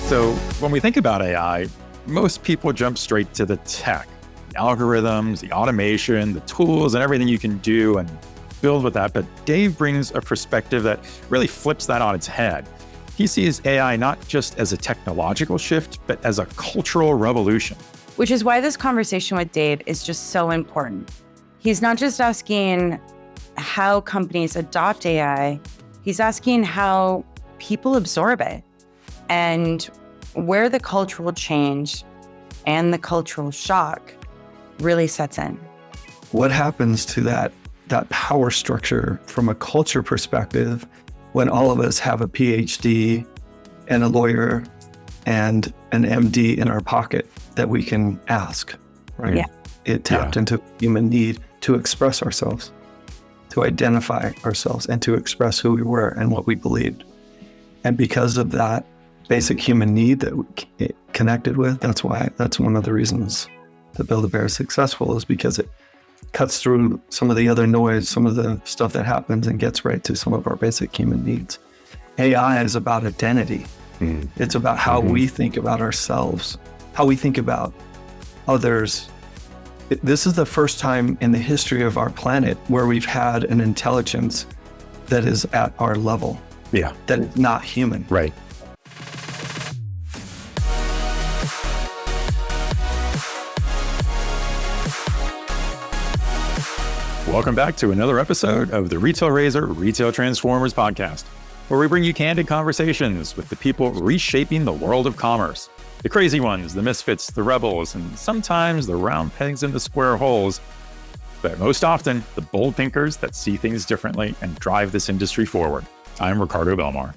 So when we think about AI, most people jump straight to the tech, the algorithms, the automation, the tools, and everything you can do and build with that. But Dave brings a perspective that really flips that on its head. He sees AI not just as a technological shift, but as a cultural revolution. Which is why this conversation with Dave is just so important. He's not just asking how companies adopt AI, he's asking how people absorb it and where the cultural change and the cultural shock really sets in. What happens to that power structure from a culture perspective when all of us have a PhD and a lawyer and an MD in our pocket that we can ask, right? Yeah. It tapped into human need to express ourselves, to identify ourselves, and to express who we were and what we believed. And because of that basic human need that we connected with, that's one of the reasons that Build-A-Bear is successful, is because it cuts through some of the other noise, some of the stuff that happens, and gets right to some of our basic human needs. AI is about identity. It's about how we think about ourselves, how we think about others. This is the first time in the history of our planet where we've had an intelligence that is at our level. Yeah. That is not human. Right. Welcome back to another episode of the Retail Razor Retail Transformers podcast, where we bring you candid conversations with the people reshaping the world of commerce. The crazy ones, the misfits, the rebels, and sometimes the round pegs in the square holes. But most often, the bold thinkers that see things differently and drive this industry forward. I'm Ricardo Belmar.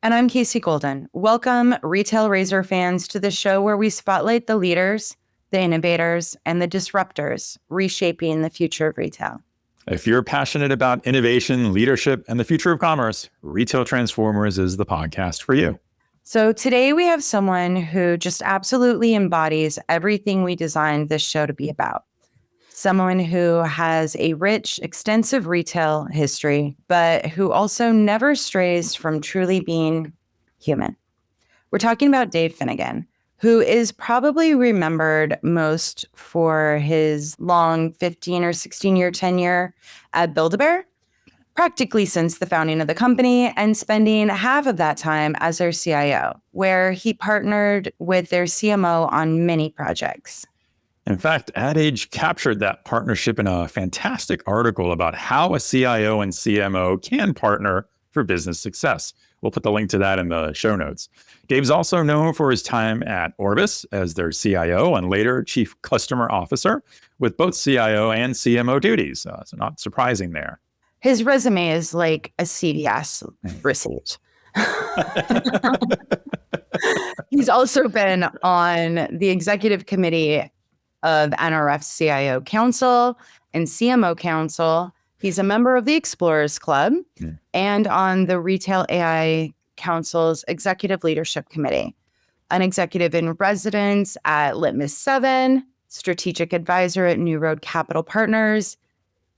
And I'm Casey Golden. Welcome, Retail Razor fans, to the show where we spotlight the leaders, the innovators, and the disruptors reshaping the future of retail. If you're passionate about innovation, leadership, and the future of commerce, Retail Transformers is the podcast for you. So today we have someone who just absolutely embodies everything we designed this show to be about. Someone who has a rich, extensive retail history, but who also never strays from truly being human. We're talking about Dave Finnegan, who is probably remembered most for his long 15 or 16-year tenure at Build-A-Bear, practically since the founding of the company, and spending half of that time as their CIO, where he partnered with their CMO on many projects. In fact, Ad Age captured that partnership in a fantastic article about how a CIO and CMO can partner for business success. We'll put the link to that in the show notes. Dave's also known for his time at Orbis as their CIO and later Chief Customer Officer, with both CIO and CMO duties. So not surprising there. His resume is like a CVS receipt. He's also been on the executive committee of NRF CIO Council and CMO Council. He's a member of the Explorers Club and on the Retail AI Council's Executive Leadership Committee, an executive in residence at Litmus 7, strategic advisor at New Road Capital Partners,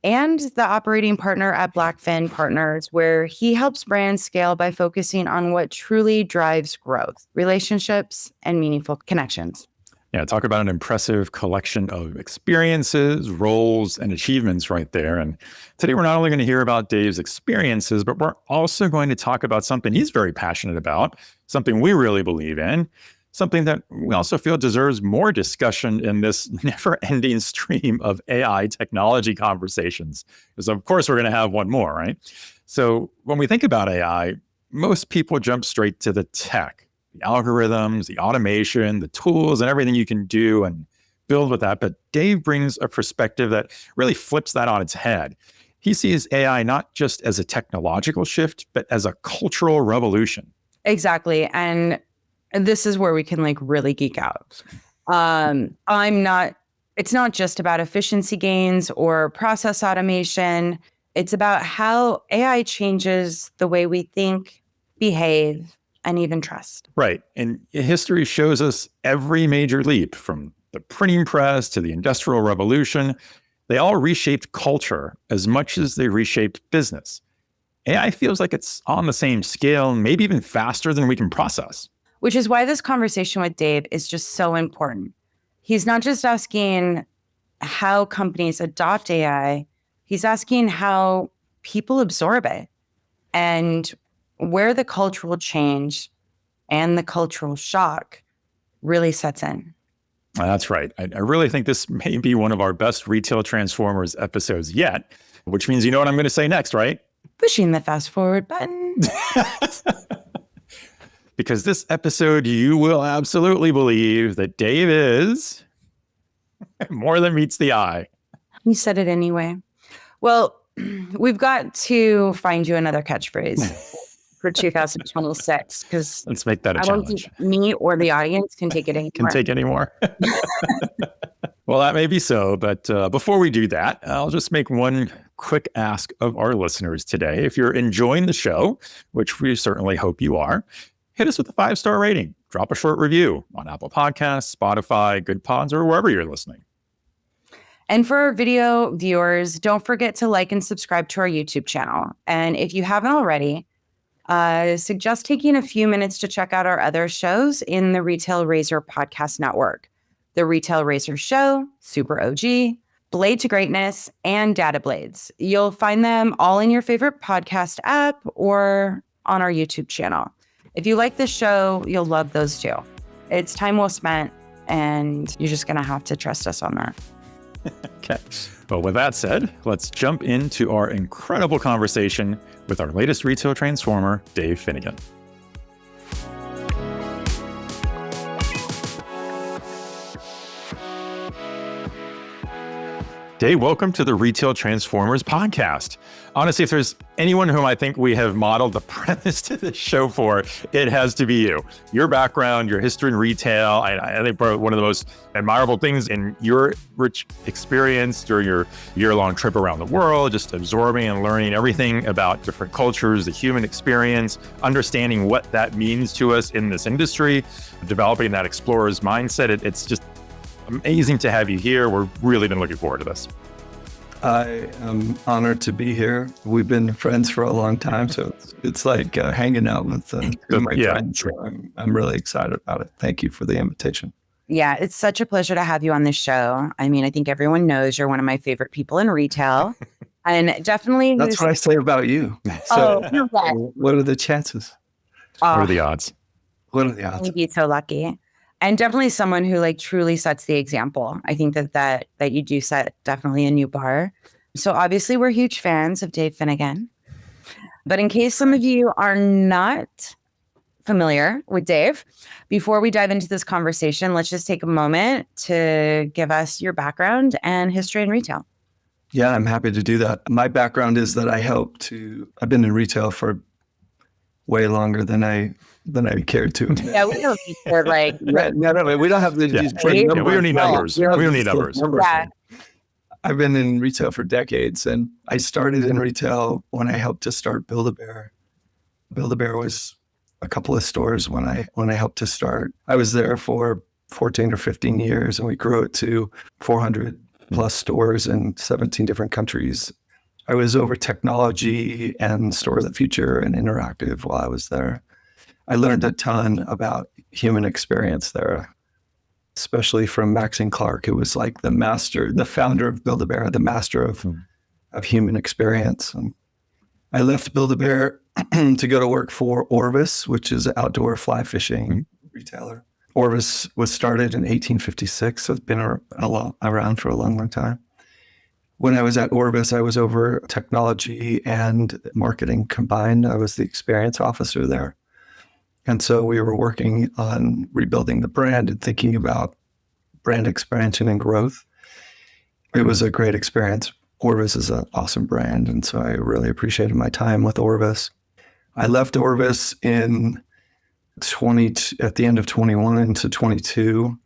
and the operating partner at Blackfin Partners, where he helps brands scale by focusing on what truly drives growth, relationships, and meaningful connections. Yeah, talk about an impressive collection of experiences, roles, and achievements right there. And today we're not only going to hear about Dave's experiences, but we're also going to talk about something he's very passionate about, something we really believe in, something that we also feel deserves more discussion in this never-ending stream of AI technology conversations. Because of course we're going to have one more, right? So when we think about AI, most people jump straight to the tech, the algorithms, the automation, the tools, and everything you can do and build with that. But Dave brings a perspective that really flips that on its head. He sees AI not just as a technological shift, but as a cultural revolution. Exactly. And this is where we can really geek out. It's not just about efficiency gains or process automation. It's about how AI changes the way we think, behave, and even trust. Right. And history shows us every major leap, from the printing press to the Industrial Revolution, they all reshaped culture as much as they reshaped business. AI feels like it's on the same scale, maybe even faster than we can process. which is why this conversation with Dave is just so important. He's not just asking how companies adopt AI, he's asking how people absorb it and where the cultural change and the cultural shock really sets in. That's right. I really think this may be one of our best Retail Transformers episodes yet, which means you know what I'm going to say next, right? Pushing the fast forward button. Because this episode, you will absolutely believe that Dave is more than meets the eye. You said it anyway. Well, we've got to find you another catchphrase for 2026 because Let's make that a I don't challenge. think me or the audience can take it anymore. Can take any more. Well, that may be so, but before we do that, I'll just make one quick ask of our listeners today. If you're enjoying the show, which we certainly hope you are, hit us with a 5-star rating. Drop a short review on Apple Podcasts, Spotify, Good Pods, or wherever you're listening. And for our video viewers, don't forget to like and subscribe to our YouTube channel. And if you haven't already, suggest taking a few minutes to check out our other shows in the Retail Razor podcast network. The Retail Razor Show, Super OG, Blade to Greatness, and Data Blades. You'll find them all in your favorite podcast app or on our YouTube channel. If you like this show, you'll love those too. It's time well spent, and you're just going to have to trust us on that. Okay. Well, with that said, let's jump into our incredible conversation with our latest Retail Transformer, Dave Finnegan. Dave, welcome to the Retail Transformers podcast. Honestly, if there's anyone whom I think we have modeled the premise to this show for, it has to be you. Your background, your history in retail, I think one of the most admirable things in your rich experience during your year-long trip around the world, just absorbing and learning everything about different cultures, the human experience, understanding what that means to us in this industry, developing that explorer's mindset. It's just amazing to have you here. We're really been looking forward to this. I am honored to be here. We've been friends for a long time, so it's like hanging out with my friends. So I'm really excited about it. Thank you for the invitation. Yeah, it's such a pleasure to have you on this show. I mean, I think everyone knows you're one of my favorite people in retail. And definitely... That's what I say about you. So what are the chances? What are the odds? What are the odds? You'd be so lucky. And definitely someone who like truly sets the example. I think that you do set definitely a new bar. So obviously we're huge fans of Dave Finnegan. But in case some of you are not familiar with Dave, before we dive into this conversation, let's just take a moment to give us your background and history in retail. Yeah, I'm happy to do that. My background is that I've been in retail for way longer than I cared to. Yeah, we don't need to like... No, we don't have to use we don't need numbers. We don't need numbers. Yeah. I've been in retail for decades, and I started in retail when I helped to start Build-A-Bear. Build-A-Bear was a couple of stores when I helped to start. I was there for 14 or 15 years, and we grew it to 400 plus stores in 17 different countries. I was over technology and Store of the Future and interactive while I was there. I learned a ton about human experience there, especially from Maxine Clark, who was like the founder of Build-A-Bear, the master of human experience. And I left Build-A-Bear to go to work for Orvis, which is an outdoor fly fishing retailer. Orvis was started in 1856, so it's been around for a long, long time. When I was at Orvis, I was over technology and marketing combined. I was the experience officer there. And so we were working on rebuilding the brand and thinking about brand expansion and growth. It was a great experience. Orvis is an awesome brand. And so I really appreciated my time with Orvis. I left Orvis at the end of 21 into 22,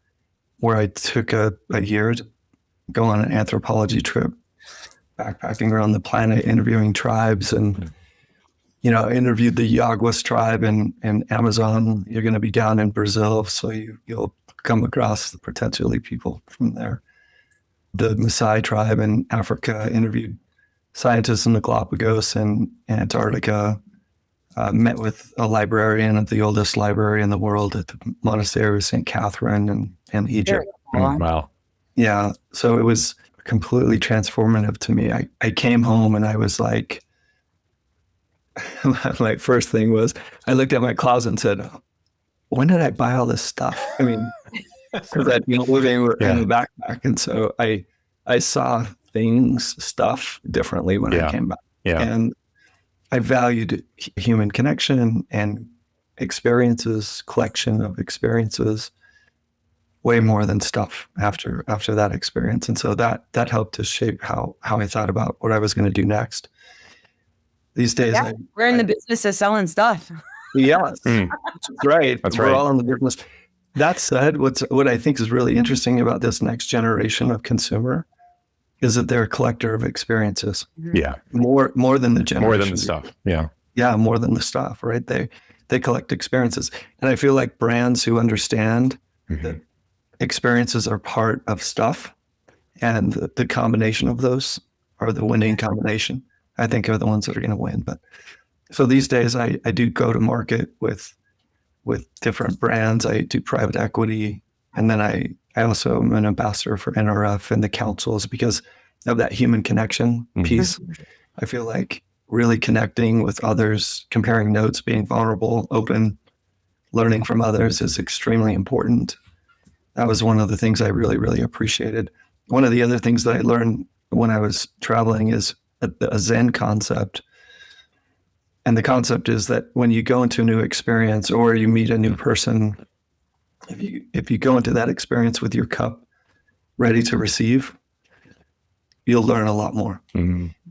where I took a year to go on an anthropology trip, backpacking around the planet, interviewing tribes, and interviewed the Yaguas tribe in Amazon. You're going to be down in Brazil, so you'll come across potentially people from there. The Maasai tribe in Africa, interviewed scientists in the Galapagos and Antarctica. met with a librarian at the oldest library in the world at the monastery of St. Catherine in Egypt. Wow. Yeah. So it was completely transformative to me. I came home and I was like, my first thing was I looked at my closet and said, when did I buy all this stuff? I mean, because I'd been living in a backpack. And so I saw stuff differently when I came back. Yeah. And I valued human connection and experiences, collection of experiences, way more than stuff after that experience. And so that helped to shape how I thought about what I was going to do next. These days, we're in the business of selling stuff. Yes, that's right. We're all in the business. That said, what I think is really interesting about this next generation of consumer is that they're a collector of experiences. Yeah. More than the generation. More than the stuff. Yeah. Yeah, more than the stuff, right? They collect experiences. And I feel like brands who understand that experiences are part of stuff and the combination of those are the winning combination, I think are the ones that are going to win. But so these days I do go to market with different brands. I do private equity. And then I also am an ambassador for NRF and the councils because of that human connection piece. I feel like really connecting with others, comparing notes, being vulnerable, open, learning from others is extremely important. That was one of the things I really, really appreciated. One of the other things that I learned when I was traveling is a Zen concept. And the concept is that when you go into a new experience or you meet a new person, if you go into that experience with your cup ready to receive, you'll learn a lot more.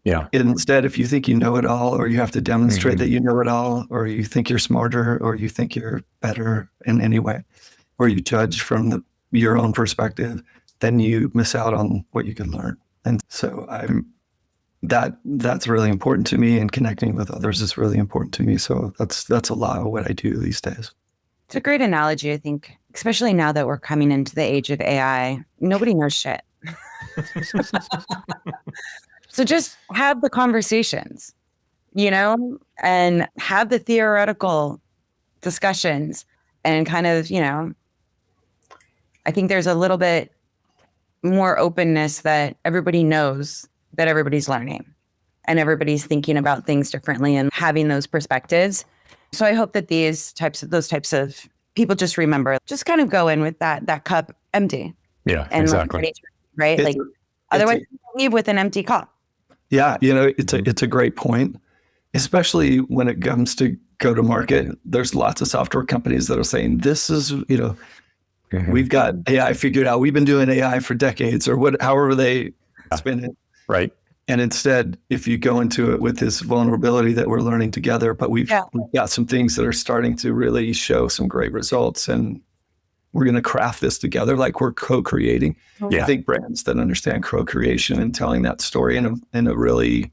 Yeah. Instead, if you think you know it all, or you have to demonstrate that you know it all, or you think you're smarter, or you think you're better in any way, or you judge from your own perspective, then you miss out on what you can learn. And so that's really important to me, and connecting with others is really important to me. So that's a lot of what I do these days. It's a great analogy, I think, especially now that we're coming into the age of AI. Nobody knows shit. So just have the conversations, and have the theoretical discussions and kind of, I think there's a little bit more openness that everybody knows that everybody's learning and everybody's thinking about things differently and having those perspectives. So I hope that those types of people just remember, just kind of go in with that cup empty. Yeah, and exactly. Right? Otherwise you leave with an empty cup. Yeah, it's a great point, especially when it comes to go to market. There's lots of software companies that are saying, this is, we've got AI figured out. We've been doing AI for decades, or however they spin it. Right. And instead, if you go into it with this vulnerability that we're learning together, but we've got some things that are starting to really show some great results, and we're going to craft this together like we're co-creating. I think brands that understand co-creation and telling that story in a really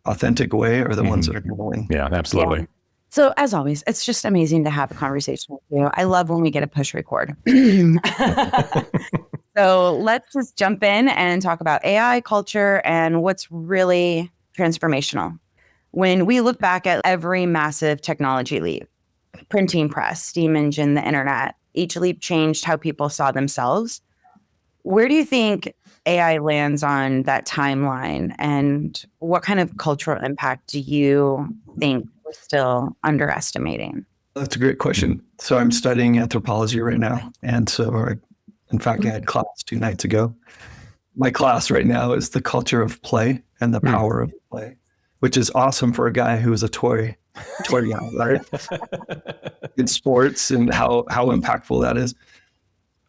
authentic way are the ones that are going to win. Yeah, absolutely. Yeah. So as always, it's just amazing to have a conversation with you. I love when we get a push record. So let's just jump in and talk about AI culture and what's really transformational. When we look back at every massive technology leap, printing press, steam engine, the internet, each leap changed how people saw themselves. Where do you think AI lands on that timeline, and what kind of cultural impact do you think we're still underestimating? That's a great question. So I'm studying anthropology right now. And so in fact, I had class 2 nights ago. My class right now is the culture of play and the power of play, which is awesome for a guy who is a toy guy, right? In sports, and how impactful that is.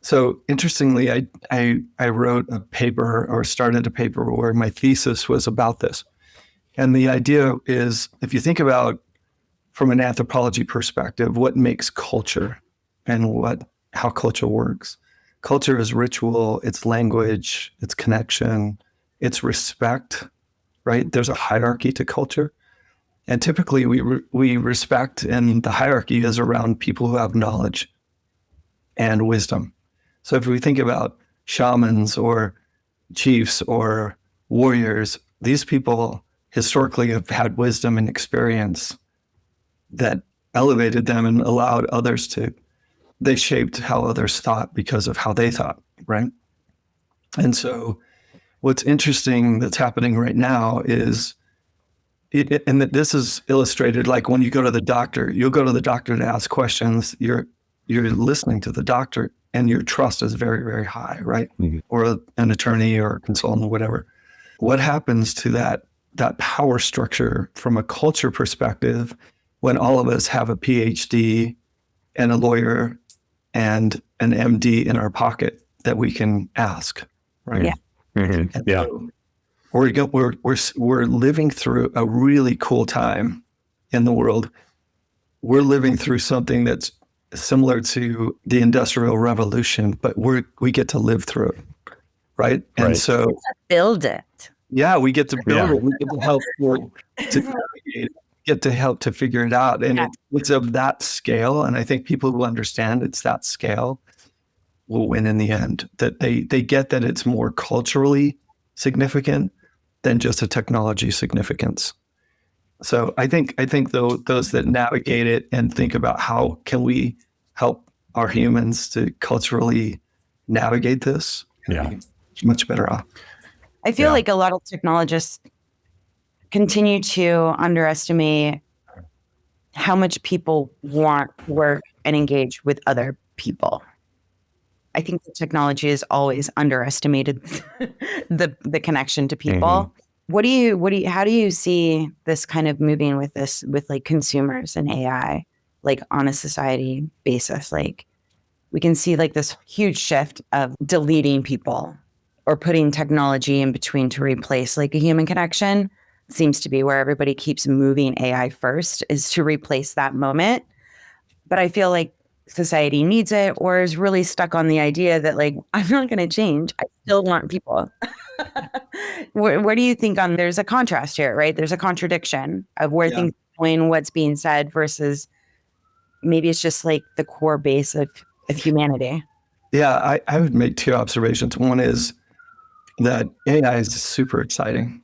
So interestingly, I wrote a paper, or started a paper, where my thesis was about this. And the idea is, if you think about from an anthropology perspective, what makes culture and how culture works. Culture is ritual, it's language, it's connection, it's respect, right? There's a hierarchy to culture. And typically we respect, and the hierarchy is around people who have knowledge and wisdom. So if we think about shamans or chiefs or warriors, these people historically have had wisdom and experience that elevated them and allowed others to, they shaped how others thought because of how they thought, right? And so what's interesting that's happening right now is, and this is illustrated like when you go to the doctor, you'll go to the doctor to ask questions, you're listening to the doctor and your trust is very, very high, right? Mm-hmm. Or an attorney or a consultant or whatever. What happens to that power structure from a culture perspective when all of us have a PhD and a lawyer and an MD in our pocket that we can ask, right? Yeah. Mm-hmm. And Yeah. so we're living through a really cool time in the world. We're living through something that's similar to the Industrial Revolution, but we get to live through it, right? And Right. so Build it. yeah, we get to build Yeah. it. We get to help to navigate it, get to help to figure it out. And it's of that scale. And I think people who understand it's that scale will win in the end. That they get that it's more culturally significant than just a technology significance. So I think those that navigate it and think about how can we help our humans to culturally navigate this, Yeah. much better off. I feel like a lot of technologists continue to underestimate how much people want to work and engage with other people. I think the technology has always underestimated the connection to people. Mm-hmm. How do you see this kind of moving with like consumers and AI, like on a society basis? Like we can see like this huge shift of deleting people or putting technology in between to replace like a human connection. Seems to be where everybody keeps moving AI first, is to replace that moment. But I feel like society needs it, or is really stuck on the idea that like, I'm not going to change. I still want people. Where do you think there's a contrast here, right? There's a contradiction of where things are going, what's being said versus maybe it's just like the core base of humanity. Yeah, I would make two observations. One is that AI is super exciting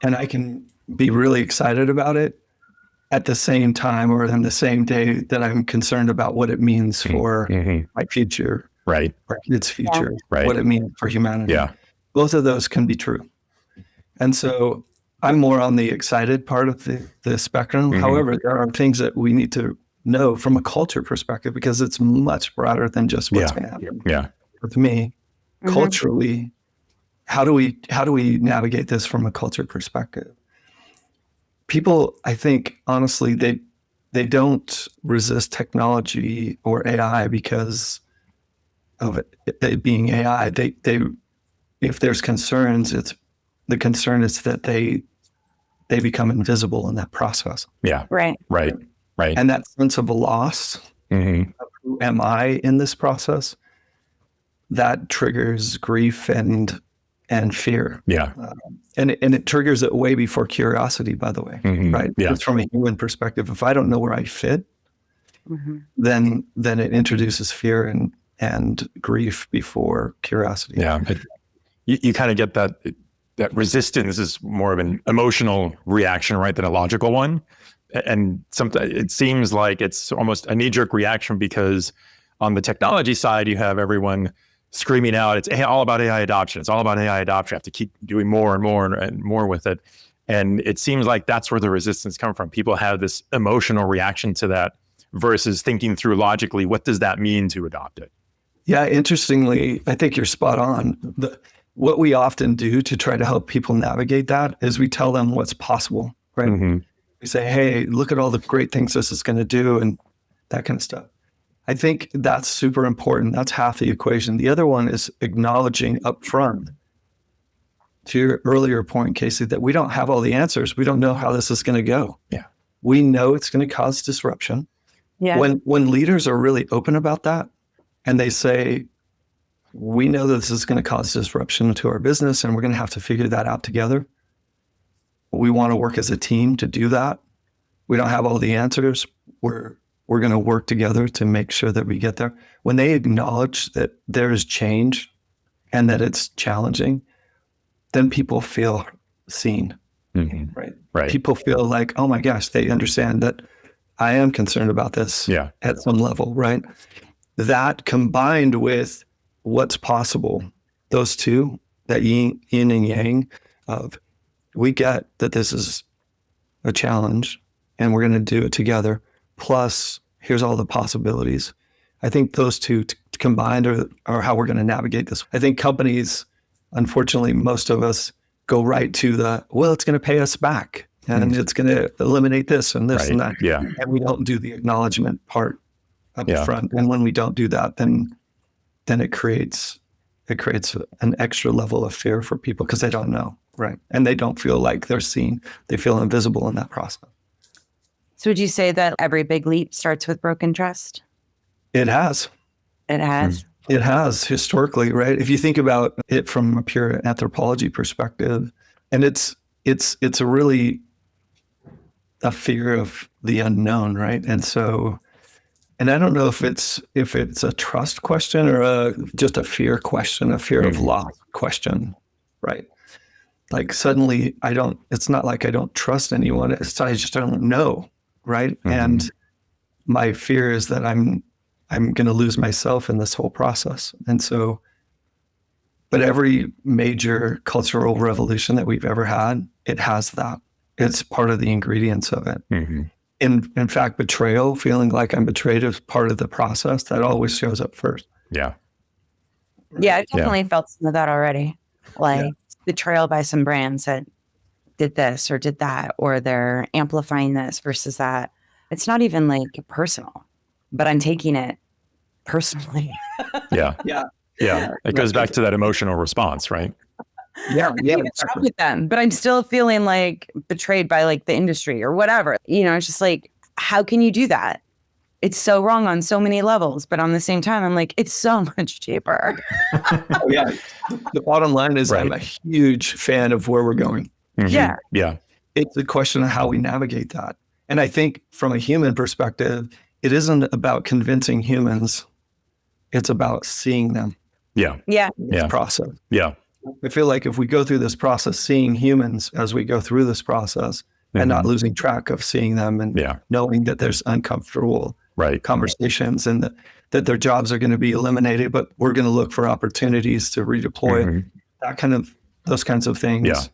and I can be really excited about it at the same time or in the same day that I'm concerned about what it means for my future, right? Or its future, right? What it means for humanity. Yeah, both of those can be true. And so I'm more on the excited part of the spectrum. However, there are things that we need to know from a culture perspective because it's much broader than just what's going to happen. Yeah. With me, culturally, how do we navigate this from a culture perspective? People, I think, honestly, they don't resist technology or AI because of it being AI. They if there's concerns, the concern is that they become invisible in that process. Yeah. Right. And that sense of loss of who am I in this process, that triggers grief and fear. Yeah. And it triggers it way before curiosity, by the way, right? Yeah. Just from a human perspective, if I don't know where I fit, then it introduces fear and grief before curiosity. Yeah. You kind of get that resistance is more of an emotional reaction, right, than a logical one. And it seems like it's almost a knee-jerk reaction because on the technology side, you have everyone screaming out, it's all about AI adoption. It's all about AI adoption. I have to keep doing more and more and more with it. And it seems like that's where the resistance comes from. People have this emotional reaction to that versus thinking through logically, what does that mean to adopt it? Yeah, interestingly, I think you're spot on. What we often do to try to help people navigate that is we tell them what's possible, right? We say, hey, look at all the great things this is going to do and that kind of stuff. I think that's super important. That's half the equation. The other one is acknowledging upfront, to your earlier point, Casey, that we don't have all the answers. We don't know how this is going to go. Yeah. We know it's going to cause disruption. Yeah. When leaders are really open about that and they say, we know that this is going to cause disruption to our business and we're going to have to figure that out together. We want to work as a team to do that. We don't have all the answers. We're going to work together to make sure that we get there. When they acknowledge that there is change and that it's challenging, then people feel seen, right? Right. People feel like, oh my gosh, they understand that I am concerned about this at some level, right? That combined with what's possible, those two, that yin and yang of, we get that this is a challenge and we're going to do it together. Plus, here's all the possibilities. I think those two combined are how we're going to navigate this. I think companies, unfortunately, most of us go right to it's going to pay us back and it's going to eliminate this and this and that. Yeah. And we don't do the acknowledgement part up front. And when we don't do that, then it creates an extra level of fear for people because they don't know, right? And they don't feel like they're seen. They feel invisible in that process. So would you say that every big leap starts with broken trust? It has. It has. It has historically, right? If you think about it from a pure anthropology perspective, and it's a really a fear of the unknown, right? And so, and I don't know if it's a trust question or just a fear question, a fear of loss question, right? Like suddenly it's not like I don't trust anyone. I just don't know, right? And my fear is that I'm going to lose myself in this whole process. And so, but every major cultural revolution that we've ever had, it has that. It's part of the ingredients of it. In fact, betrayal, feeling like I'm betrayed is part of the process. That always shows up first. Yeah. Yeah, I've definitely felt some of that already. Like betrayal by some brands that did this or did that, or they're amplifying this versus that. It's not even like personal, but I'm taking it personally. Yeah. It goes back to that emotional response, right? Yeah. Exactly. With them, but I'm still feeling like betrayed by like the industry or whatever. It's just like, how can you do that? It's so wrong on so many levels, but on the same time, I'm like, it's so much cheaper. The bottom line is I'm a huge fan of where we're going. Yeah. It's a question of how we navigate that. And I think from a human perspective, it isn't about convincing humans. It's about seeing them. This process. I feel like if we go through this process, seeing humans as we go through this process and not losing track of seeing them and knowing that there's uncomfortable conversations and that their jobs are going to be eliminated, but we're going to look for opportunities to redeploy, those kinds of things.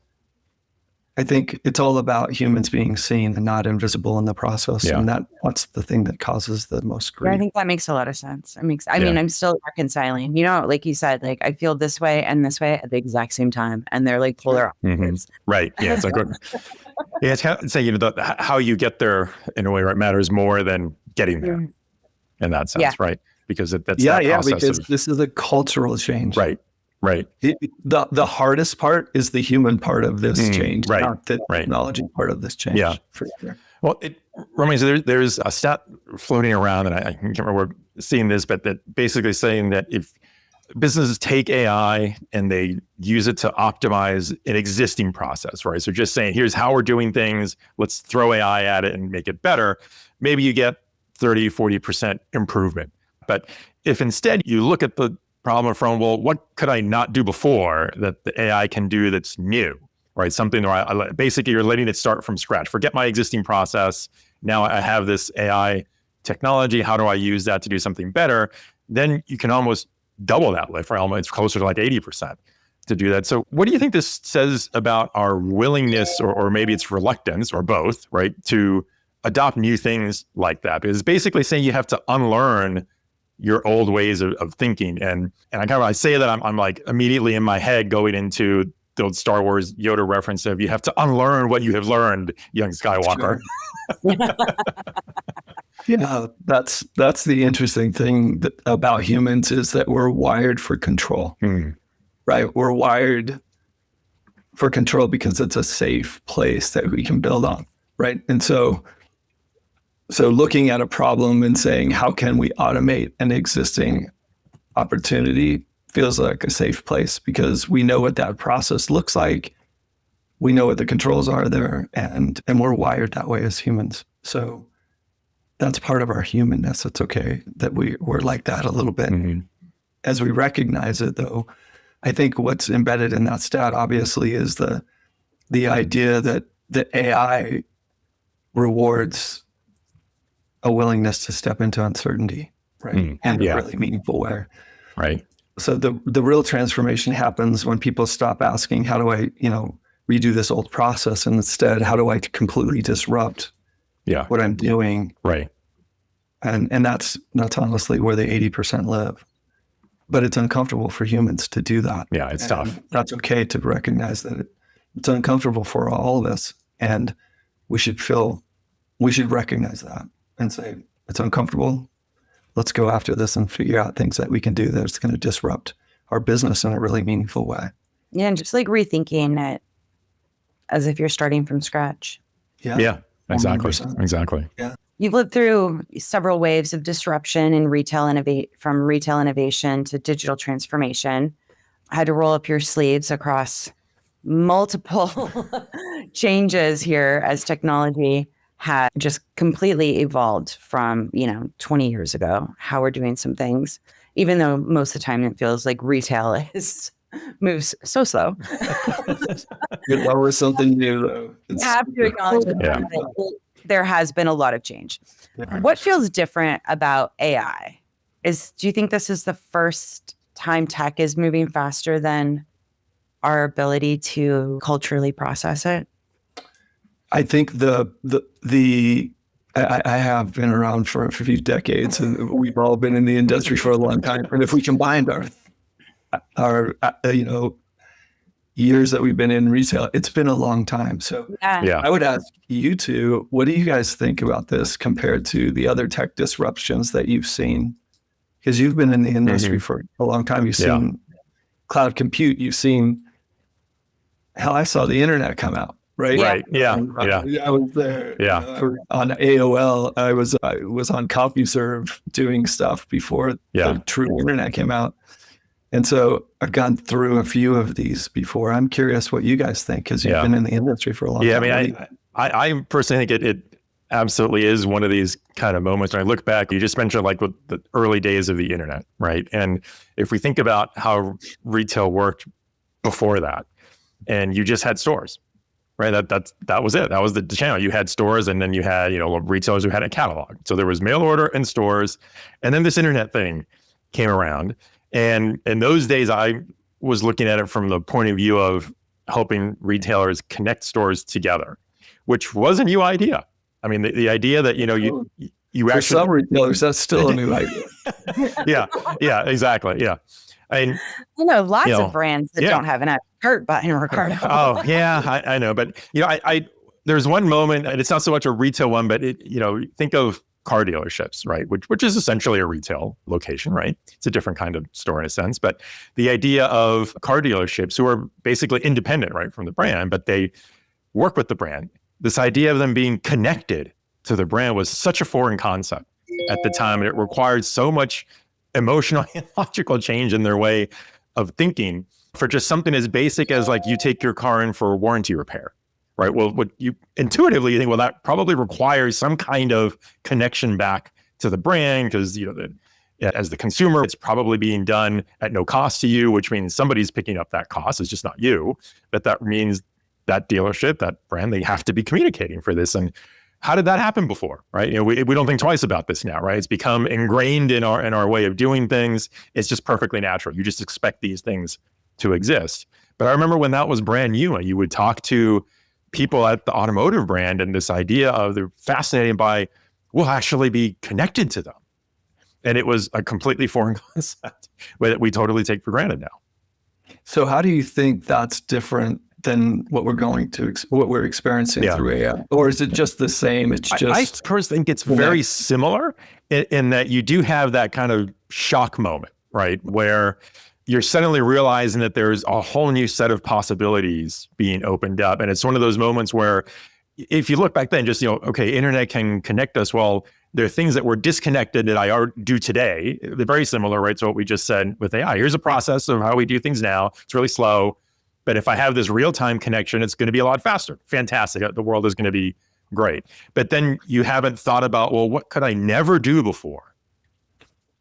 I think it's all about humans being seen and not invisible in the process. And that's the thing that causes the most grief. I think that makes a lot of sense. I mean, I'm still reconciling, like you said, like I feel this way and this way at the exact same time. And they're like polar opposites. Right. Yeah. It's like, it's saying, how you get there in a way, right, matters more than getting there in that sense. Right. Because that's because this is a cultural change. Right. The hardest part is the human part of this change, not the technology part of this change. For sure. Well, Romain, so there's a stat floating around, and I can't remember seeing this, but that basically saying that if businesses take AI and they use it to optimize an existing process, right? So just saying, here's how we're doing things, let's throw AI at it and make it better. Maybe you get 30, 40% improvement. But if instead you look at the problem from, well, what could I not do before that the AI can do that's new, right? Something where basically you're letting it start from scratch. Forget my existing process. Now I have this AI technology. How do I use that to do something better? Then you can almost double that lift, right? It's closer to like 80% to do that. So what do you think this says about our willingness or maybe it's reluctance or both, right, to adopt new things like that? Because it's basically saying you have to unlearn your old ways of thinking. And I say that I'm like immediately in my head going into the old Star Wars Yoda reference of you have to unlearn what you have learned, young Skywalker. That's the interesting thing about humans is that we're wired for control, right? We're wired for control because it's a safe place that we can build on, right? And so looking at a problem and saying, how can we automate an existing opportunity feels like a safe place because we know what that process looks like. We know what the controls are there and we're wired that way as humans. So that's part of our humanness. It's okay that we're like that a little bit. As we recognize it though, I think what's embedded in that stat obviously is the idea that the AI rewards a willingness to step into uncertainty, right? In a really meaningful way. Right. So the real transformation happens when people stop asking, how do I, redo this old process? And instead, how do I completely disrupt what I'm doing? Right. And that's honestly where the 80% live. But it's uncomfortable for humans to do that. Yeah, it's tough. That's okay to recognize that it's uncomfortable for all of us. And we should recognize that and say, it's uncomfortable. Let's go after this and figure out things that we can do that's going to disrupt our business in a really meaningful way. Yeah, and just like rethinking it as if you're starting from scratch. Yeah, exactly. 100%. Exactly. Yeah. You've lived through several waves of disruption in from retail innovation to digital transformation. Had to roll up your sleeves across multiple changes here as technology had just completely evolved from, 20 years ago, how we're doing some things, even though most of the time it feels like retail moves so slow. There's always something new, though. You have to acknowledge that there has been a lot of change. Yeah. What feels different about AI do you think this is the first time tech is moving faster than our ability to culturally process it? I think I have been around for a few decades, and we've all been in the industry for a long time. And if we combined our years that we've been in retail, it's been a long time. So I would ask you two, what do you guys think about this compared to the other tech disruptions that you've seen? Because you've been in the industry for a long time. You've seen cloud compute. You've seen, I saw the internet come out. Right. Right. Yeah. I was there. Yeah. On AOL, I was on CompuServe doing stuff before the true internet came out. And so I've gone through a few of these before. I'm curious what you guys think, because you've been in the industry for a long time. I mean, I personally think it absolutely is one of these kind of moments. When I look back, you just mentioned like the early days of the internet, right? And if we think about how retail worked before that, and you just had stores. Right. That was it. That was the channel. You had stores, and then you had, retailers who had a catalog. So there was mail order and stores. And then this internet thing came around. And in those days, I was looking at it from the point of view of helping retailers connect stores together, which was a new idea. I mean, the idea that, you for actually, some retailers, that's still a new idea. Yeah, exactly. Yeah. I mean, lots of brands that don't have an hurt button, Ricardo. Oh yeah, I know, but I there's one moment, and it's not so much a retail one, but think of car dealerships, right? Which is essentially a retail location, right? It's a different kind of store in a sense, but the idea of car dealerships who are basically independent, right, from the brand, but they work with the brand. This idea of them being connected to the brand was such a foreign concept at the time, and it required so much emotional and logical change in their way of thinking for just something as basic as like you take your car in for a warranty repair, right? Well, what you intuitively think, well, that probably requires some kind of connection back to the brand, because as the consumer, it's probably being done at no cost to you, which means somebody's picking up that cost. It's just not you, but that means that dealership, that brand, they have to be communicating for this. And how did that happen before, right? We don't think twice about this now, right? It's become ingrained in our way of doing things. It's just perfectly natural. You just expect these things to exist. But I remember when that was brand new, and you would talk to people at the automotive brand, and this idea of they're fascinated by, we'll actually be connected to them. And it was a completely foreign concept that we totally take for granted now. So how do you think that's different than what we're experiencing through AI? Or is it just the same? It's just... I personally think it's very similar in that you do have that kind of shock moment, right? Where you're suddenly realizing that there's a whole new set of possibilities being opened up. And it's one of those moments where if you look back then, just, okay, internet can connect us. Well, there are things that were disconnected that I do today. They're very similar, right? So what we just said with AI, here's a process of how we do things now. It's really slow. But if I have this real-time connection, it's going to be a lot faster. Fantastic. The world is going to be great. But then you haven't thought about, well, what could I never do before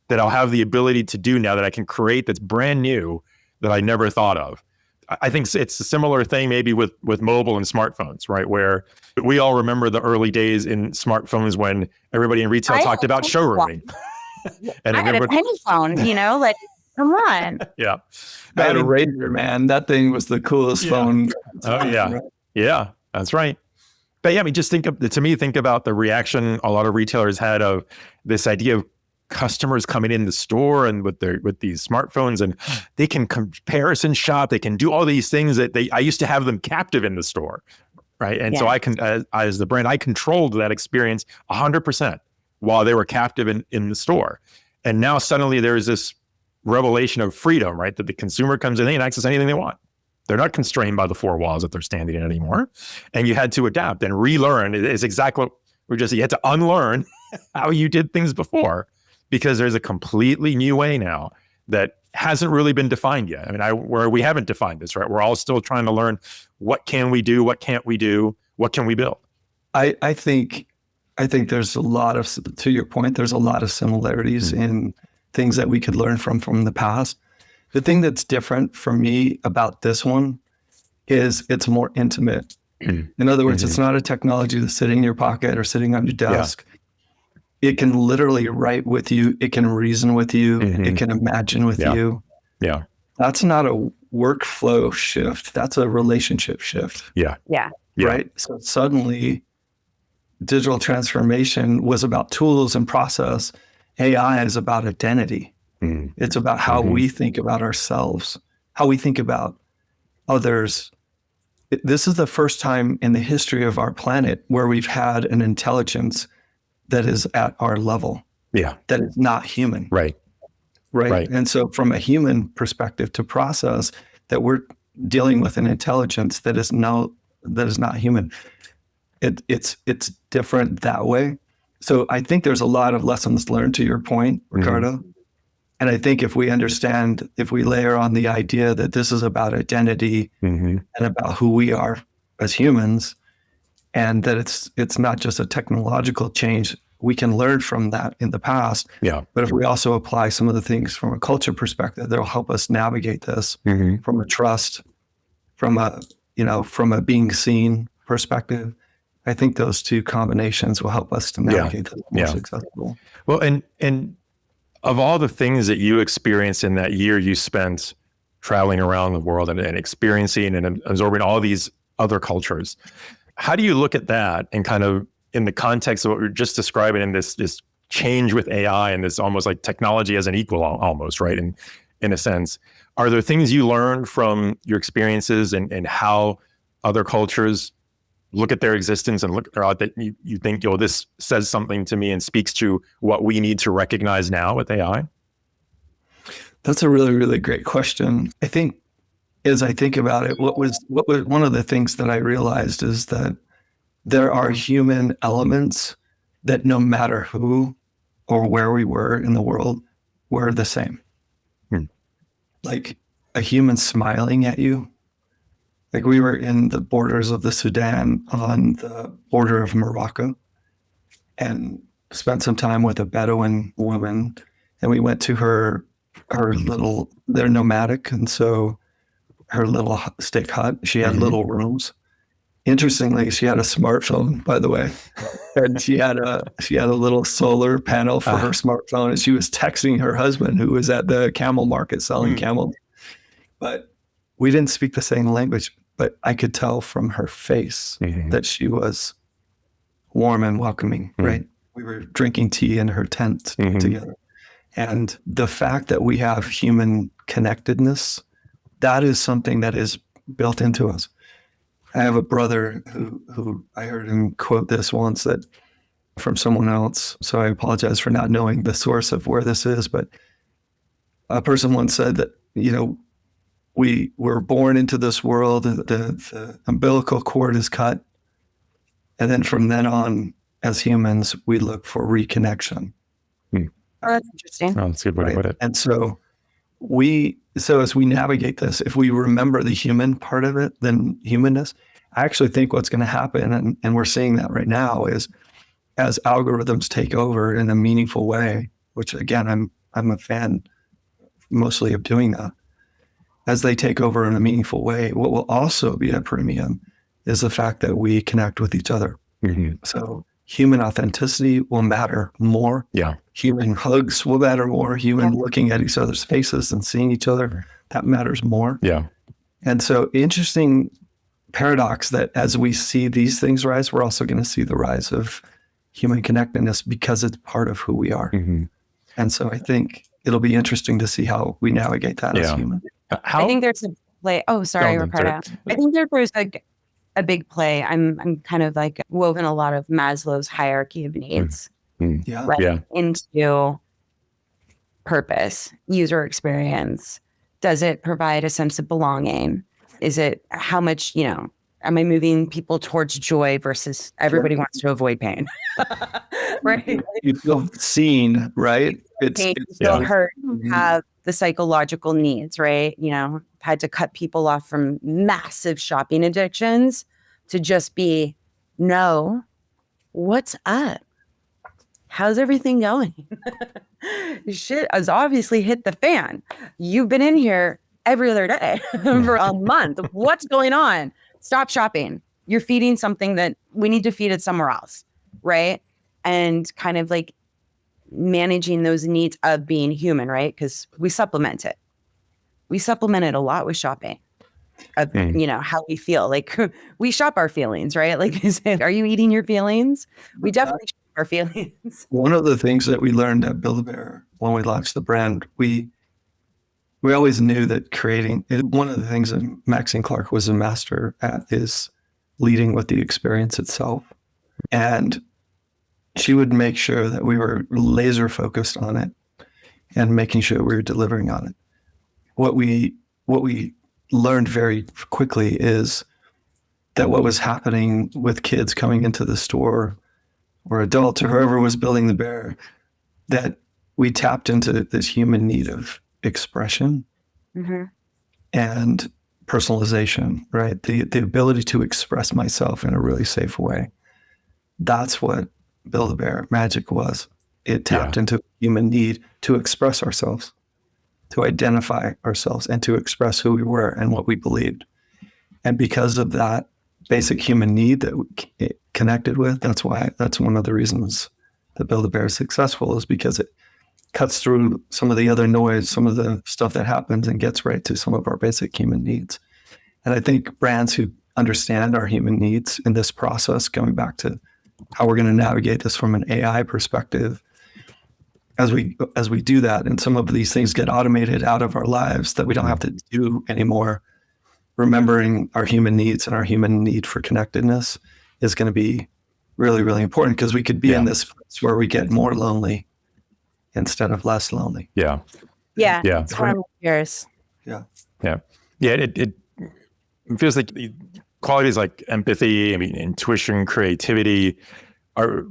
that I'll have the ability to do now that I can create that's brand new that I never thought of? I think it's a similar thing maybe with mobile and smartphones, right? Where we all remember the early days in smartphones when everybody in retail talked about showrooming. And I had a penny phone, like, come on. Yeah. I had a Razor, man. That thing was the coolest phone. Oh, yeah. Yeah, that's right. But yeah, I mean, just think about the reaction a lot of retailers had of this idea of customers coming in the store and with these smartphones, and they can comparison shop, they can do all these things that I used to have them captive in the store, right? And so I can, as the brand, I controlled that experience 100% while they were captive in the store. And now suddenly there's this revelation of freedom, right? That the consumer comes in, they can access anything they want. They're not constrained by the four walls that they're standing in anymore. And you had to adapt and relearn. It's exactly what you had to unlearn how you did things before, because there's a completely new way now that hasn't really been defined yet. I mean, where we haven't defined this, right? We're all still trying to learn, what can we do? What can't we do? What can we build? I think there's a lot of, to your point, there's a lot of similarities in things that we could learn from the past. The thing that's different for me about this one is it's more intimate. In other words, it's not a technology that's sitting in your pocket or sitting on your desk. It can literally write with you. It can reason with you. It can imagine with you. Yeah. That's not a workflow shift. That's a relationship shift. Yeah. Right? So suddenly digital transformation was about tools and process. AI is about identity. It's about how we think about ourselves, how we think about others. This is the first time in the history of our planet where we've had an intelligence that is at our level. Yeah. That is not human. Right. And so from a human perspective to process that we're dealing with an intelligence that is not human. It's different that way. So I think there's a lot of lessons learned, to your point, Ricardo. And I think if we layer on the idea that this is about identity and about who we are as humans, and that it's not just a technological change, we can learn from that in the past. Yeah. But if we also apply some of the things from a culture perspective, that'll help us navigate this from a trust, from a being seen perspective. I think those two combinations will help us to navigate this more successful. Well, and of all the things that you experienced in that year you spent traveling around the world and experiencing and absorbing all these other cultures, how do you look at that and kind of in the context of what we are just describing in this change with AI and this almost like technology as an equal almost, right? In a sense, are there things you learned from your experiences and how other cultures look at their existence and look out that you think, this says something to me and speaks to what we need to recognize now with AI? That's a really, really great question. I think as I think about it, what was one of the things that I realized is that there are human elements that no matter who or where we were in the world, we're the same. Like a human smiling at you. Like we were in the borders of the Sudan on the border of Morocco and spent some time with a Bedouin woman, and we went to her they're nomadic. And so her little stick hut, she had little rooms. Interestingly, she had a smartphone, by the way, and she had a little solar panel for her smartphone, and she was texting her husband, who was at the camel market selling camels. But we didn't speak the same language, but I could tell from her face that she was warm and welcoming. Right? We were drinking tea in her tent together, and the fact that we have human connectedness, that is something that is built into us. I have a brother who I heard him quote this once that from someone else. So I apologize for not knowing the source of where this is, but a person once said that, we were born into this world, the umbilical cord is cut. And then from then on, as humans, we look for reconnection. Oh, that's interesting. Oh, that's a good way to put it. And so as we navigate this, if we remember the human part of it, then humanness, I actually think what's going to happen, and we're seeing that right now, is as algorithms take over in a meaningful way, which again, I'm a fan mostly of doing that. as they take over in a meaningful way, what will also be at premium is the fact that we connect with each other. So human authenticity will matter more. Yeah. Human hugs will matter more. Human looking at each other's faces and seeing each other, that matters more. Yeah. And so interesting paradox that as we see these things rise, we're also going to see the rise of human connectedness because it's part of who we are. And so I think it'll be interesting to see how we navigate that as humans. I think there's a play. Oh, sorry, Ricardo. I think there's like a big play. I'm kind of like woven a lot of Maslow's hierarchy of needs into purpose, user experience. Does it provide a sense of belonging? Is it how much, am I moving people towards joy versus everybody wants to avoid pain? Right? You feel seen, right? It's feel hurt, have the psychological needs, right? Had to cut people off from massive shopping addictions to just be, no, what's up? How's everything going? Shit has obviously hit the fan. You've been in here every other day for a month. What's going on? Stop shopping. You're feeding something that we need to feed it somewhere else, right? And kind of like managing those needs of being human, right? Because we supplement it. We supplement it a lot with shopping. How we feel. Like we shop our feelings, right? Like, are you eating your feelings? We definitely shop our feelings. One of the things that we learned at Build-A-Bear when we launched the brand, we always knew that one of the things that Maxine Clark was a master at is leading with the experience itself. And she would make sure that we were laser focused on it and making sure we were delivering on it. What we learned very quickly is that what was happening with kids coming into the store or adults or whoever was building the bear, that we tapped into this human need of expression and personalization, right? The ability to express myself in a really safe way. That's what Build-A-Bear Magic was. It tapped into human need to express ourselves, to identify ourselves, and to express who we were and what we believed. And because of that basic human need that we connected with, that's one of the reasons that Build-A-Bear is successful, is because it cuts through some of the other noise, some of the stuff that happens, and gets right to some of our basic human needs. And I think brands who understand our human needs in this process, going back to how we're going to navigate this from an AI perspective, as we do that, and some of these things get automated out of our lives that we don't have to do anymore, remembering our human needs and our human need for connectedness is going to be really, really important, because we could be in this place where we get more lonely instead of less lonely. Yeah. It's from years. It feels like qualities like empathy, intuition, creativity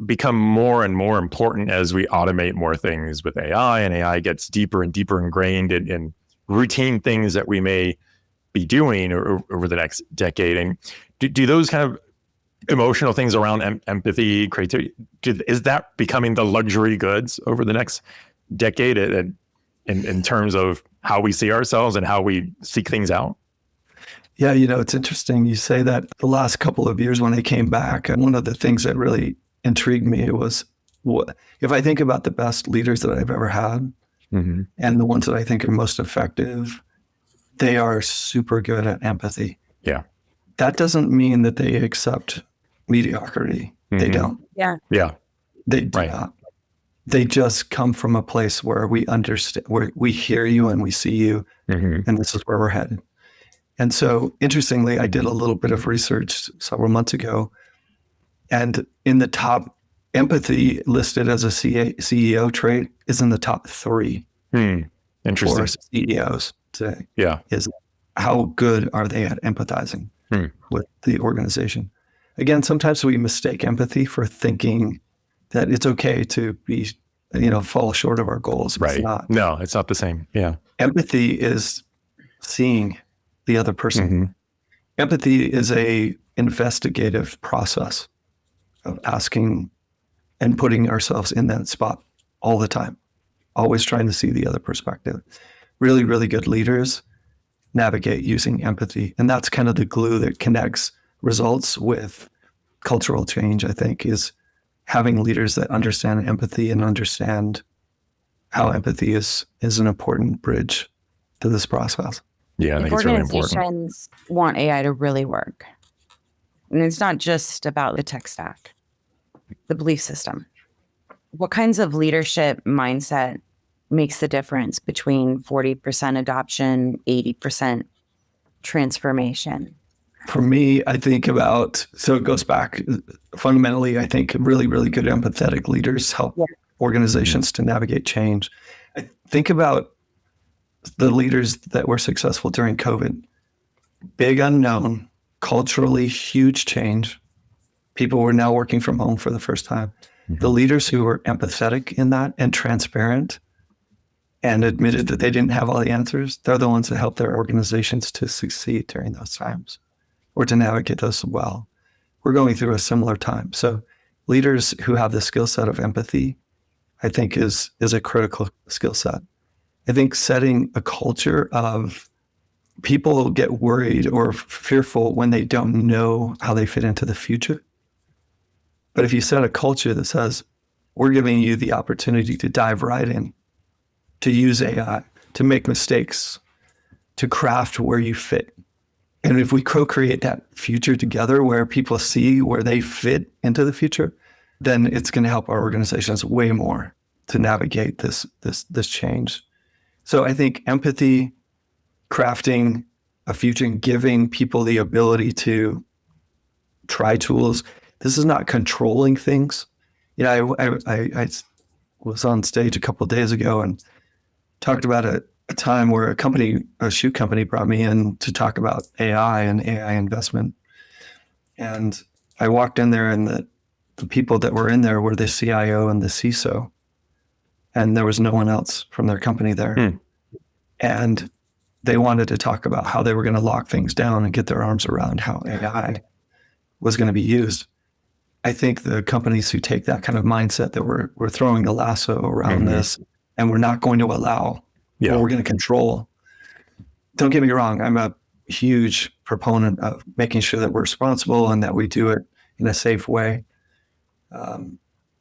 become more and more important as we automate more things with AI, and AI gets deeper and deeper ingrained in routine things that we may be doing over the next decade. And do those kind of emotional things around empathy, creativity, is that becoming the luxury goods over the next decade in terms of how we see ourselves and how we seek things out? Yeah, it's interesting you say that. The last couple of years when I came back, and one of the things that really intrigued me was, if I think about the best leaders that I've ever had, and the ones that I think are most effective, they are super good at empathy. Yeah. That doesn't mean that they accept mediocrity. They don't. Yeah. They do not. They just come from a place where we understand, where we hear you and we see you, and this is where we're headed. And so, interestingly, I did a little bit of research several months ago, and in the top, empathy listed as a CEO trait is in the top 3 Interesting. for CEOs today. Yeah. Is how good are they at empathizing with the organization? Again, sometimes we mistake empathy for thinking that it's okay to be, fall short of our goals. Right. It's not. No, it's not the same. Yeah. Empathy is seeing the other person. Empathy is a investigative process of asking and putting ourselves in that spot all the time, always trying to see the other perspective. Really, really good leaders, navigate using empathy. And that's kind of the glue that connects results with cultural change, I think, is having leaders that understand empathy and understand how empathy is an important bridge to this process. Yeah, I think If it's really important. organizations want AI to really work, and it's not just about the tech stack, the belief system, what kinds of leadership mindset makes the difference between 40% adoption, 80% transformation? For me, I think about, so it goes back, fundamentally, I think really, really good empathetic leaders help organizations to navigate change. I think about the leaders that were successful during COVID. Big unknown, culturally huge change. People were now working from home for the first time. The leaders who were empathetic in that and transparent and admitted that they didn't have all the answers, they're the ones that help their organizations to succeed during those times or to navigate those well. We're going through a similar time. So leaders who have the skill set of empathy, I think is a critical skill set. I think setting a culture of people get worried or fearful when they don't know how they fit into the future. But if you set a culture that says, we're giving you the opportunity to dive right in, to use AI, to make mistakes, to craft where you fit. And if we co-create that future together where people see where they fit into the future, then it's going to help our organizations way more to navigate this change. So I think empathy, crafting a future, and giving people the ability to try tools. This is not controlling things. You know, I was on stage a couple of days ago and talked about a time where a shoe company brought me in to talk about AI and AI investment. And I walked in there and the people that were in there were the CIO and the CISO. And there was no one else from their company there. And they wanted to talk about how they were going to lock things down and get their arms around how AI was going to be used. I think the companies who take that kind of mindset that we're throwing the lasso around this and we're not going to allow, or we're going to control. Don't get me wrong. I'm a huge proponent of making sure that we're responsible and that we do it in a safe way.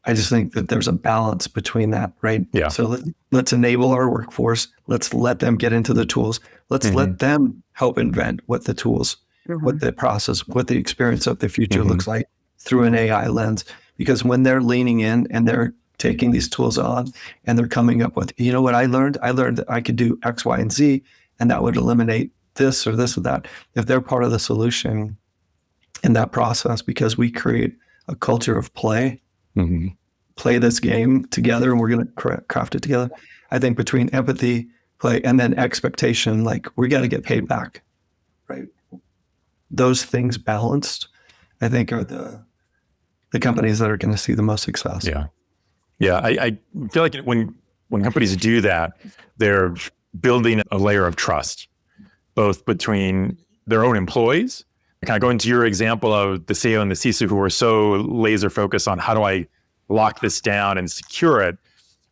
I just think that there's a balance between that, right? Yeah. So let's enable our workforce. Let's let them get into the tools. Let's let them help invent what the tools, what the process, what the experience of the future looks like through an AI lens. Because when they're leaning in and they're taking these tools on and they're coming up with, you know what I learned? I learned that I could do X, Y, and Z, and that would eliminate this or this or that. If they're part of the solution in that process, because we create a culture of play, play this game together, and we're going to craft it together. I think between empathy, play, and then expectation, like we got to get paid back, right? Those things balanced, I think, are the companies that are going to see the most success. Yeah. Yeah. I feel like when companies do that, they're building a layer of trust, both between their own employees, kind of going to your example of the CEO and the CISO who are so laser focused on how do I lock this down and secure it,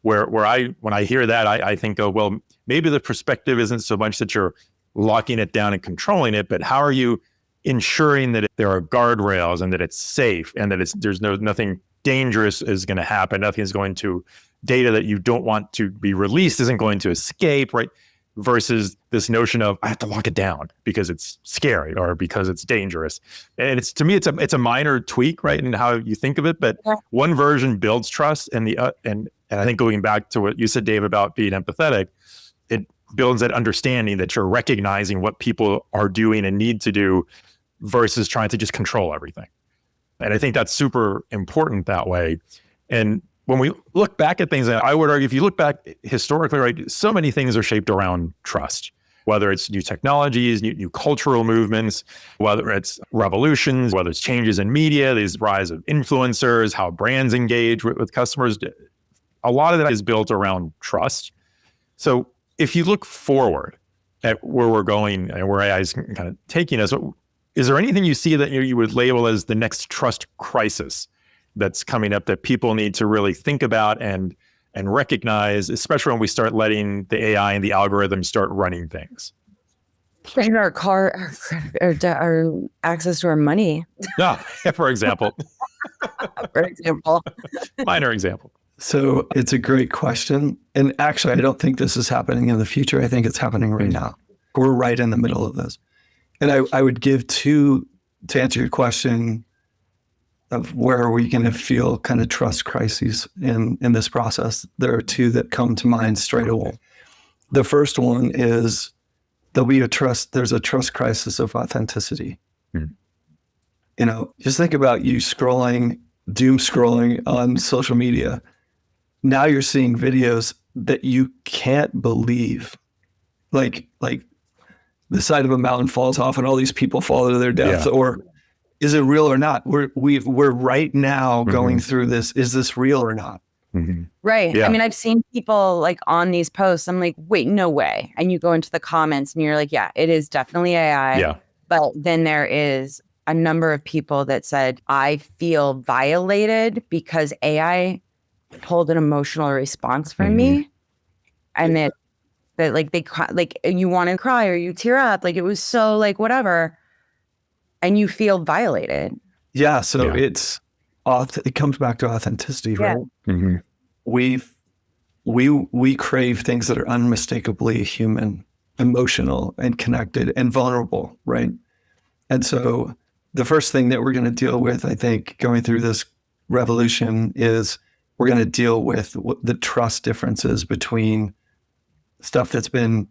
where when I hear that, I think, oh, well, maybe the perspective isn't so much that you're locking it down and controlling it, but how are you ensuring that there are guardrails and that it's safe and that there's nothing dangerous is going to happen. Nothing is going to, data that you don't want to be released isn't going to escape, right? Versus this notion of I have to lock it down because it's scary or because it's dangerous. And to me, it's a minor tweak, right, in how you think of it. But one version builds trust, and and I think going back to what you said, Dave, about being empathetic, it builds that understanding that you're recognizing what people are doing and need to do versus trying to just control everything. And I think that's super important that way. And when we look back at things, I would argue if you look back historically, right, so many things are shaped around trust, whether it's new technologies, new cultural movements, whether it's revolutions, whether it's changes in media, these rise of influencers, how brands engage with customers. A lot of that is built around trust. So if you look forward at where we're going and where AI is kind of taking us, is there anything you see that you would label as the next trust crisis that's coming up that people need to really think about and recognize, especially when we start letting the AI and the algorithms start running things? And our car, our access to our money, Yeah, for example. for example. Minor example. So it's a great question. And actually, I don't think this is happening in the future. I think it's happening right now. We're right in the middle of this. And I would give two, to answer your question of where are we going to feel kind of trust crises in this process. There are two that come to mind straight away. The first one is there's a trust crisis of authenticity. You know, just think about you doom scrolling on social media. Now you're seeing videos that you can't believe. Like the side of a mountain falls off and all these people fall to their deaths, or is it real or not? We're right now going through this. Is this real or not? Right. Yeah. I mean, I've seen people like on these posts. I'm like, wait, no way. And you go into the comments and you're like, yeah, it is definitely AI. Yeah. But then there is a number of people that said, I feel violated because AI pulled an emotional response from me. And that like they cry, like you want to cry or you tear up. Like it was so like whatever. And you feel violated. Yeah. So it comes back to authenticity, right? We crave things that are unmistakably human, emotional and connected and vulnerable, right? And so the first thing that we're going to deal with, I think, going through this revolution is we're going to deal with the trust differences between stuff that's been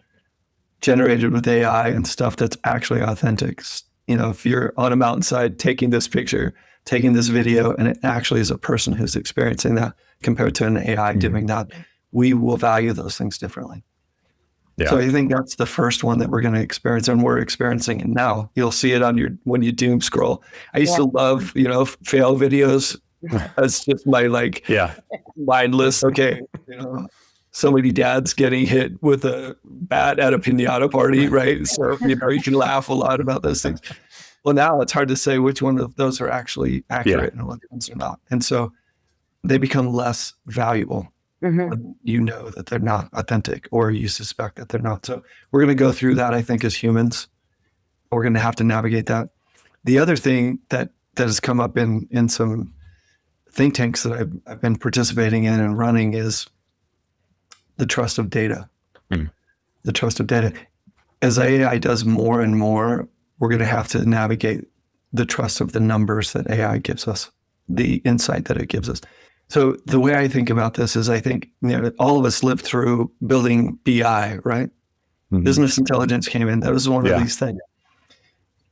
generated with AI and stuff that's actually authentic. You know, if you're on a mountainside taking this picture, taking this video, and it actually is a person who's experiencing that compared to an AI doing that, we will value those things differently. Yeah. So I think that's the first one that we're going to experience, and we're experiencing it now. You'll see it when you doom scroll. I used to love, fail videos. That's just my mindless. Okay, so many dads getting hit with a bat at a piñata party, right? So you can laugh a lot about those things. Well, now it's hard to say which one of those are actually accurate and what ones are not, and so they become less valuable. When you know that they're not authentic, or you suspect that they're not. So we're going to go through that, I think, as humans. We're going to have to navigate that. The other thing that has come up in some think tanks that I've been participating in and running is the trust of data. The trust of data. As AI does more and more, we're going to have to navigate the trust of the numbers that AI gives us, the insight that it gives us. So the way I think about this is I think all of us lived through building BI, right? Business intelligence came in. That was one of these things.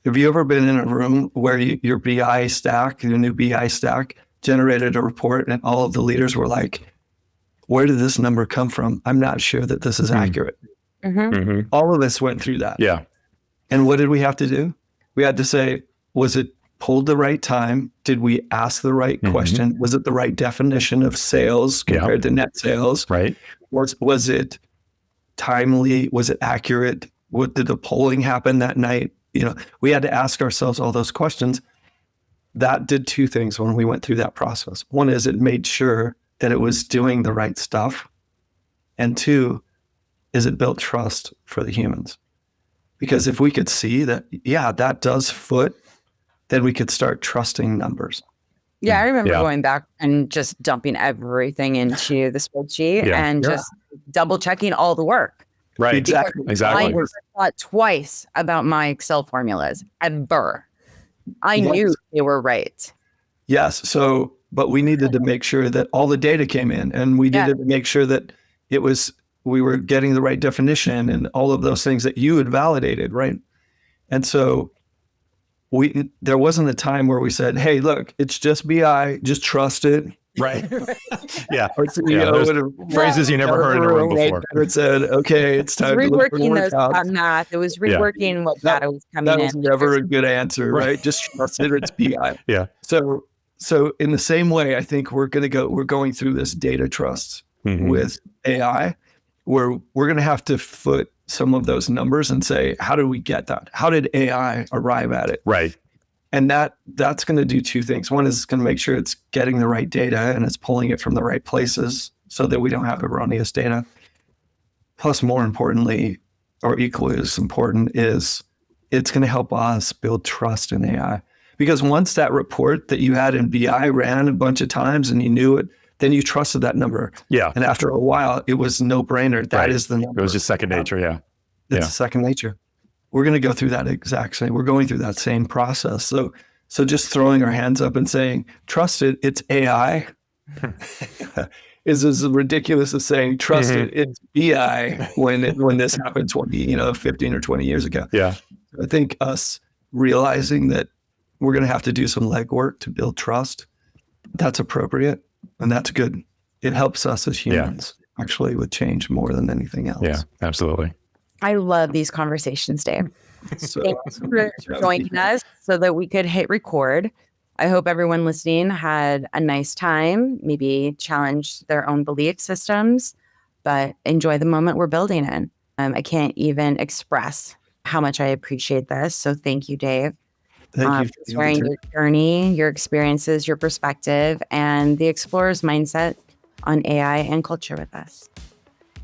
Have you ever been in a room where your BI stack, your new BI stack, generated a report and all of the leaders were like, where did this number come from? I'm not sure that this is accurate. All of us went through that. Yeah. And what did we have to do? We had to say, was it pulled the right time? Did we ask the right question? Was it the right definition of sales compared to net sales? Right. Was it timely? Was it accurate? What did the polling happen that night? We had to ask ourselves all those questions. That did two things when we went through that process. One is it made sure that it was doing the right stuff. And two is it built trust for the humans. Because if we could see that, that does foot, then we could start trusting numbers. Yeah, I remember going back and just dumping everything into the spreadsheet and just double checking all the work. Right. Exactly. I thought twice about my Excel formulas ever. I knew they were right. Yes. So, but we needed to make sure that all the data came in, and we needed to make sure that we were getting the right definition and all of those things that you had validated, right? And so there wasn't a time where we said, hey, look, it's just BI, just trust it. Right. Our CEO phrases you never heard in a room before. It said, okay, it's time to look for reworking math. It was reworking what data was coming in. That was never a good answer, right? Just trust it, it's BI. Yeah. So in the same way, I think we're going through this data trust with AI, where we're going to have to foot some of those numbers and say, how did we get that? How did AI arrive at it? Right. And that's going to do two things. One is it's going to make sure it's getting the right data and it's pulling it from the right places so that we don't have erroneous data. Plus, more importantly, or equally as important, is it's going to help us build trust in AI. Because once that report that you had in BI ran a bunch of times and you knew it, then you trusted that number. Yeah. And after a while, it was no brainer. That is the number. It was just second nature. Yeah. It's second nature. We're going to go through that exact same. We're going through that same process. So just throwing our hands up and saying, trust it, it's AI, is as ridiculous as saying, trust it, it's BI when this happened 15 or 20 years ago. Yeah. I think us realizing that we're going to have to do some legwork to build trust, that's appropriate and that's good. It helps us as humans actually with change more than anything else. Yeah, absolutely. I love these conversations, Dave. So, Thanks for joining us so that we could hit record. I hope everyone listening had a nice time, maybe challenge their own belief systems, but enjoy the moment we're building in. I can't even express how much I appreciate this. So thank you, Dave. Thank you for sharing your journey, your experiences, your perspective, and the explorer's mindset on AI and culture with us.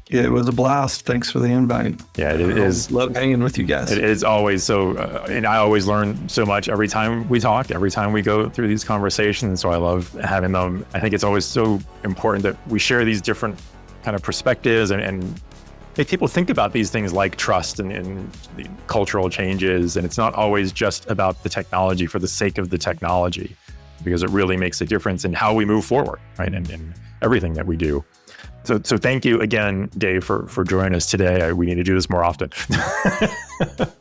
Yeah, it was a blast. Thanks for the invite. Yeah, it is. Love hanging with you guys. It is always so, and I always learn so much every time we talk, every time we go through these conversations. So I love having them. I think it's always so important that we share these different kind of perspectives and make people think about these things like trust and the cultural changes. And it's not always just about the technology for the sake of the technology, because it really makes a difference in how we move forward, right? And in everything that we do. So thank you again, Dave, for joining us today. We need to do this more often.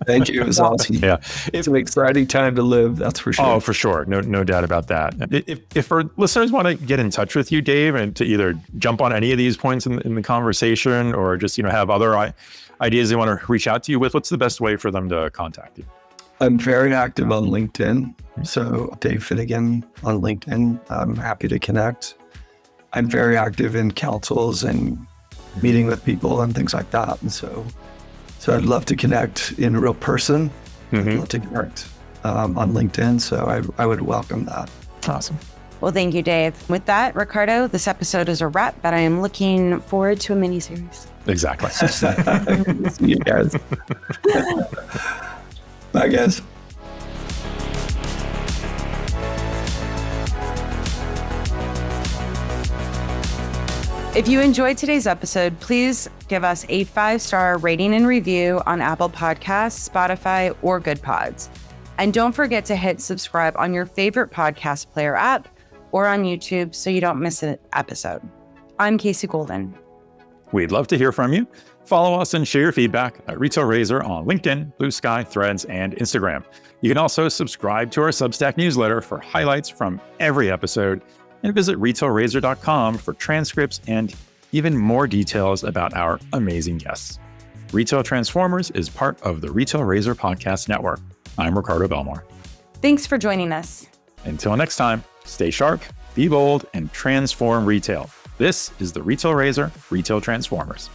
Thank you. It was awesome. Yeah. It's an exciting time to live, that's for sure. Oh, for sure. No doubt about that. If our listeners want to get in touch with you, Dave, and to either jump on any of these points in the conversation or just, have other ideas they want to reach out to you with, what's the best way for them to contact you? I'm very active on LinkedIn. So Dave Finnegan on LinkedIn. I'm happy to connect. I'm very active in councils and meeting with people and things like that. And so I'd love to connect in real person. I'd love to connect on LinkedIn. So I would welcome that. Awesome. Well, thank you, Dave. With that, Ricardo, this episode is a wrap, but I am looking forward to a mini-series. Exactly. See you guys. Bye, guys. If you enjoyed today's episode, please give us a 5-star rating and review on Apple Podcasts, Spotify, or Good Pods. And don't forget to hit subscribe on your favorite podcast player app or on YouTube so you don't miss an episode. I'm Casey Golden. We'd love to hear from you. Follow us and share your feedback at Retail Razor on LinkedIn, Blue Sky, Threads, and Instagram. You can also subscribe to our Substack newsletter for highlights from every episode, and visit retailrazor.com for transcripts and even more details about our amazing guests. Retail Transformers is part of the Retail Razor Podcast Network. I'm Ricardo Belmar. Thanks for joining us. Until next time, stay sharp, be bold, and transform retail. This is the Retail Razor Retail Transformers.